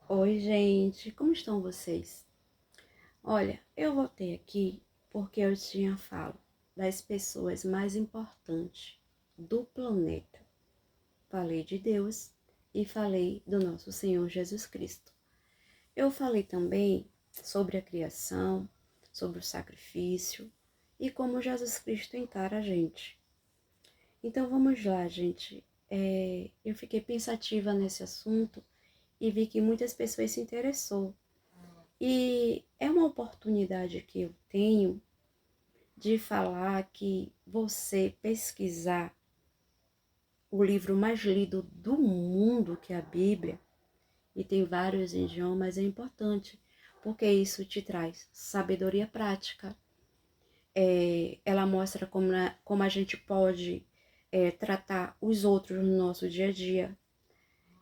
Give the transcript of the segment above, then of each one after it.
Oi, gente, como estão vocês? Olha, eu voltei aqui porque eu tinha falo das pessoas mais importantes do planeta. Falei de Deus e falei do nosso Senhor Jesus Cristo. Eu falei também sobre a criação, sobre o sacrifício e como Jesus Cristo encara a gente. Então vamos lá, gente. Eu fiquei pensativa nesse assunto e vi que muitas pessoas se interessou. E é uma oportunidade que eu tenho de falar que você pesquisar o livro mais lido do mundo, que é a Bíblia, e tem vários idiomas, é importante, porque isso te traz sabedoria prática. Ela mostra como a gente pode tratar os outros no nosso dia a dia.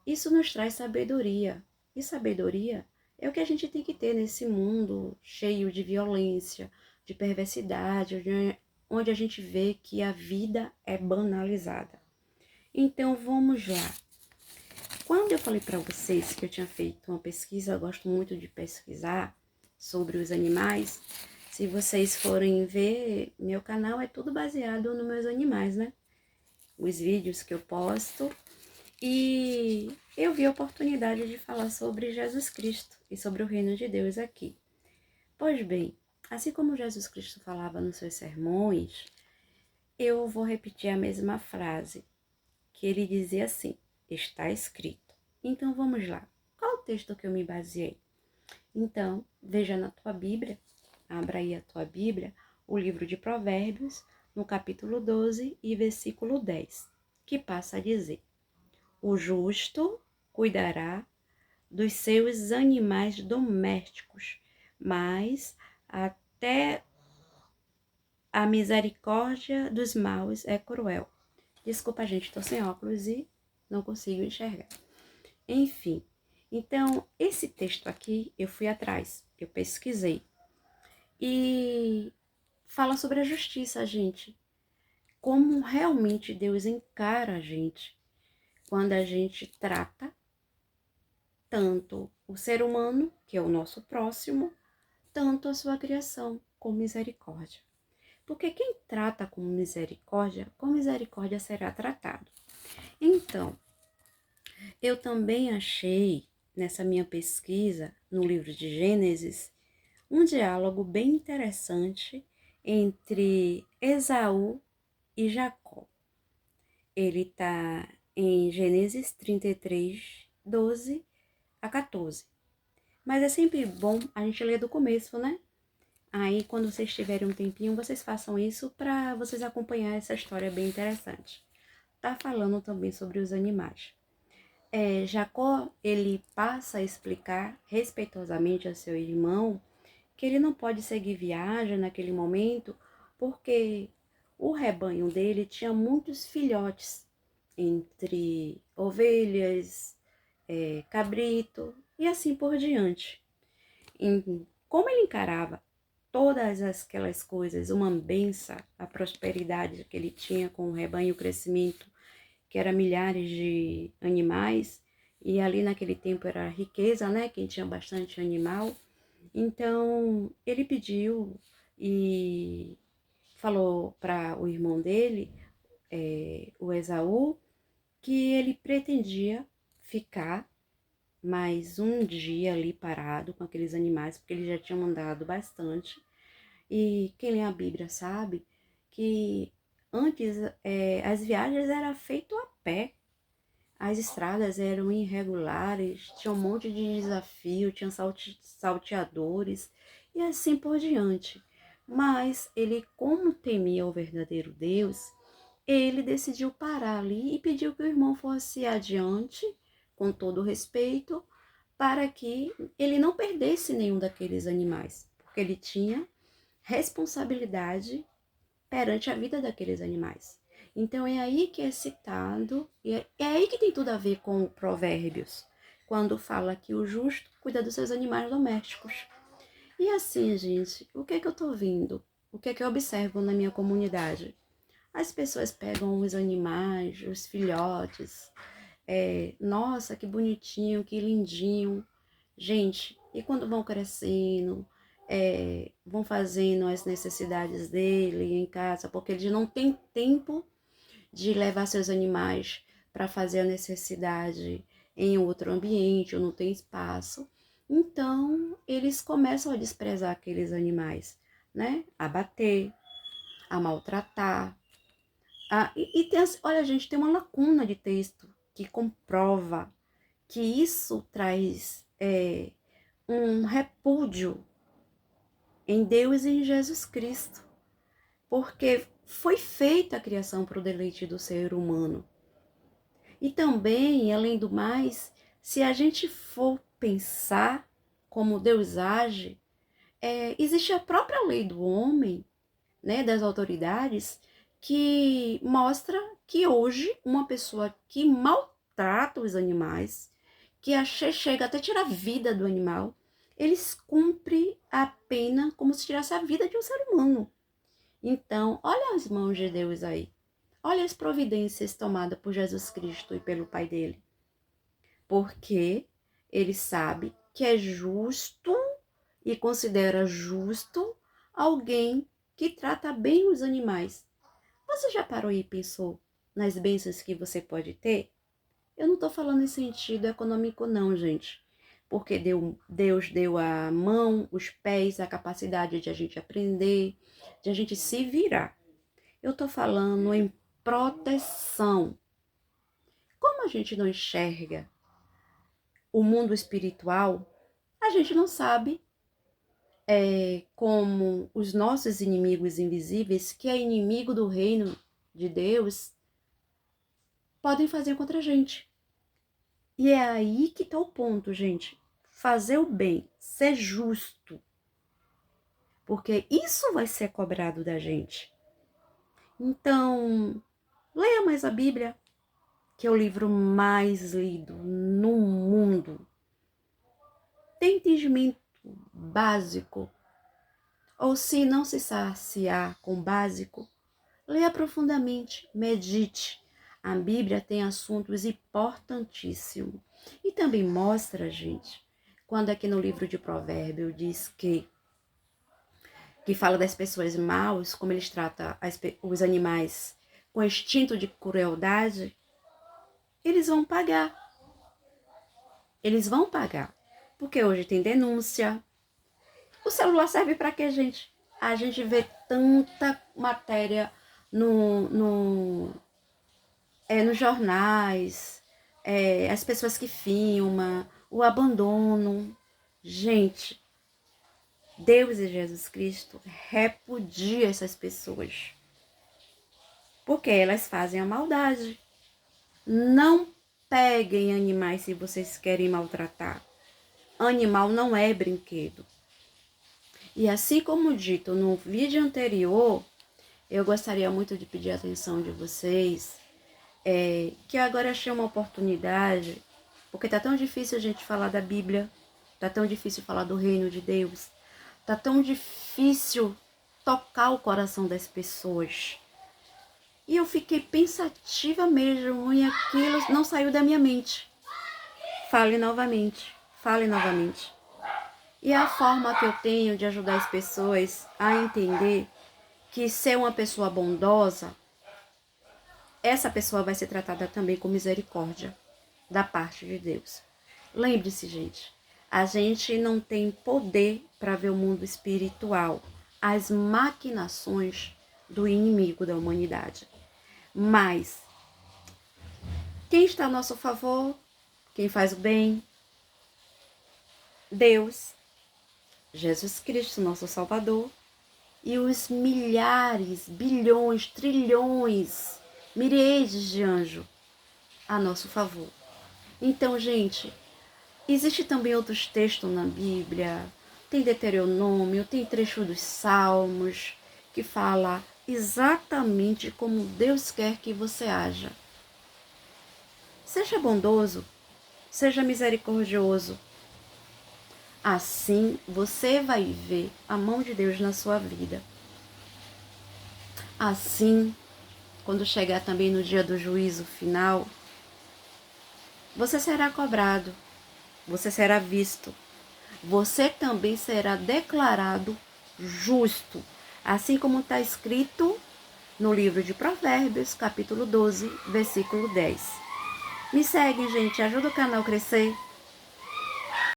Isso nos traz sabedoria. E sabedoria é o que a gente tem que ter nesse mundo cheio de violência, de perversidade, onde a gente vê que a vida é banalizada. Então vamos lá. Quando eu falei para vocês que eu tinha feito uma pesquisa, eu gosto muito de pesquisar sobre os animais. Se vocês forem ver, meu canal é tudo baseado nos meus animais, né? Os vídeos que eu posto. E eu vi a oportunidade de falar sobre Jesus Cristo e sobre o reino de Deus aqui. Pois bem, assim como Jesus Cristo falava nos seus sermões, eu vou repetir a mesma frase, que ele dizia assim: está escrito. Então vamos lá. Qual o texto que eu me baseei? Então, veja na tua Bíblia, abra aí a tua Bíblia, o livro de Provérbios, no capítulo 12 e versículo 10, que passa a dizer: o justo cuidará dos seus animais domésticos, mas até a misericórdia dos maus é cruel. Desculpa, gente, estou sem óculos e não consigo enxergar. Enfim, então esse texto aqui eu fui atrás, eu pesquisei e fala sobre a justiça, gente. Como realmente Deus encara a gente quando a gente trata tanto o ser humano, que é o nosso próximo, tanto a sua criação com misericórdia. Porque quem trata com misericórdia será tratado. Então, eu também achei nessa minha pesquisa no livro de Gênesis um diálogo bem interessante entre Esaú e Jacó. Ele está em Gênesis 33, 12 a 14. Mas é sempre bom a gente ler do começo, né? Aí, quando vocês tiverem um tempinho, vocês façam isso para vocês acompanhar essa história bem interessante. Tá falando também sobre os animais. Jacó, ele passa a explicar respeitosamente a seu irmão que ele não pode seguir viagem naquele momento porque o rebanho dele tinha muitos filhotes, entre ovelhas, cabrito e assim por diante. Como ele encarava todas aquelas coisas, uma benção, a prosperidade que ele tinha com o rebanho, o crescimento, que era milhares de animais, e ali naquele tempo era riqueza, né? Quem tinha bastante animal. Então ele pediu e falou para o irmão dele, o Esaú, que ele pretendia ficar mais um dia ali parado com aqueles animais, porque ele já tinha mandado bastante. E quem lê a Bíblia sabe que antes as viagens eram feitas a pé. As estradas eram irregulares, tinha um monte de desafio, tinha salteadores e assim por diante. Mas ele, como temia o verdadeiro Deus, ele decidiu parar ali e pediu que o irmão fosse adiante, com todo o respeito, para que ele não perdesse nenhum daqueles animais, porque ele tinha responsabilidade perante a vida daqueles animais. Então é aí que é citado, e é aí que tem tudo a ver com Provérbios, quando fala que o justo cuida dos seus animais domésticos. E assim, gente, o que é que eu tô vendo? O que é que eu observo na minha comunidade? As pessoas pegam os animais, os filhotes, nossa, que bonitinho, que lindinho. Gente, e quando vão crescendo, vão fazendo as necessidades dele em casa, porque eles não têm tempo de levar seus animais para fazer a necessidade em outro ambiente, ou não tem espaço. Então, eles começam a desprezar aqueles animais, né? A bater, a maltratar. E tem, olha, gente, tem uma lacuna de texto que comprova que isso traz um repúdio em Deus e em Jesus Cristo, porque foi feita a criação para o deleite do ser humano. E também, além do mais, se a gente for pensar como Deus age, existe a própria lei do homem, né, das autoridades, que mostra que hoje uma pessoa que maltrata os animais, que chega até tirar a vida do animal, eles cumprem a pena como se tirasse a vida de um ser humano. Então, olha as mãos de Deus aí. Olha as providências tomadas por Jesus Cristo e pelo Pai dele. Porque ele sabe que é justo e considera justo alguém que trata bem os animais. Você já parou e pensou nas bênçãos que você pode ter? Eu não estou falando em sentido econômico não, gente. Porque Deus deu a mão, os pés, a capacidade de a gente aprender, de a gente se virar. Eu estou falando em proteção. Como a gente não enxerga o mundo espiritual, a gente não sabe como os nossos inimigos invisíveis, que é inimigo do reino de Deus, podem fazer contra a gente. E é aí que está o ponto, gente. Fazer o bem, ser justo. Porque isso vai ser cobrado da gente. Então, leia mais a Bíblia, que é o livro mais lido no mundo. Tem entendimento básico. Ou se não se saciar com o básico, leia profundamente, medite. A Bíblia tem assuntos importantíssimos. E também mostra, gente, quando aqui no livro de Provérbios diz que fala das pessoas maus, como eles tratam os animais com instinto de crueldade, eles vão pagar. Eles vão pagar. Porque hoje tem denúncia. O celular serve para quê, gente? A gente vê tanta matéria nos jornais, as pessoas que filmam, o abandono. Gente, Deus e Jesus Cristo repudia essas pessoas. Porque elas fazem a maldade. Não peguem animais se vocês querem maltratar. Animal não é brinquedo. E assim como dito no vídeo anterior, eu gostaria muito de pedir a atenção de vocês, que eu agora achei uma oportunidade, porque tá tão difícil a gente falar da Bíblia, tá tão difícil falar do reino de Deus, tá tão difícil tocar o coração das pessoas. E eu fiquei pensativa mesmo e aquilo não saiu da minha mente. Fale novamente, fale novamente. E a forma que eu tenho de ajudar as pessoas a entender que ser uma pessoa bondosa, essa pessoa vai ser tratada também com misericórdia da parte de Deus. Lembre-se, gente, a gente não tem poder para ver o mundo espiritual, as maquinações do inimigo da humanidade. Mas quem está a nosso favor, quem faz o bem, Deus, Jesus Cristo, nosso Salvador, e os milhares, bilhões, trilhões, miríades de anjos a nosso favor. Então, gente, existe também outros textos na Bíblia, tem Deuteronômio, tem trecho dos Salmos, que fala exatamente como Deus quer que você haja. Seja bondoso, seja misericordioso. Assim você vai ver a mão de Deus na sua vida. Assim, quando chegar também no dia do juízo final, você será cobrado, você será visto você também será declarado justo, assim como está escrito no livro de Provérbios, capítulo 12, versículo 10. Me segue, gente, ajuda o canal a crescer.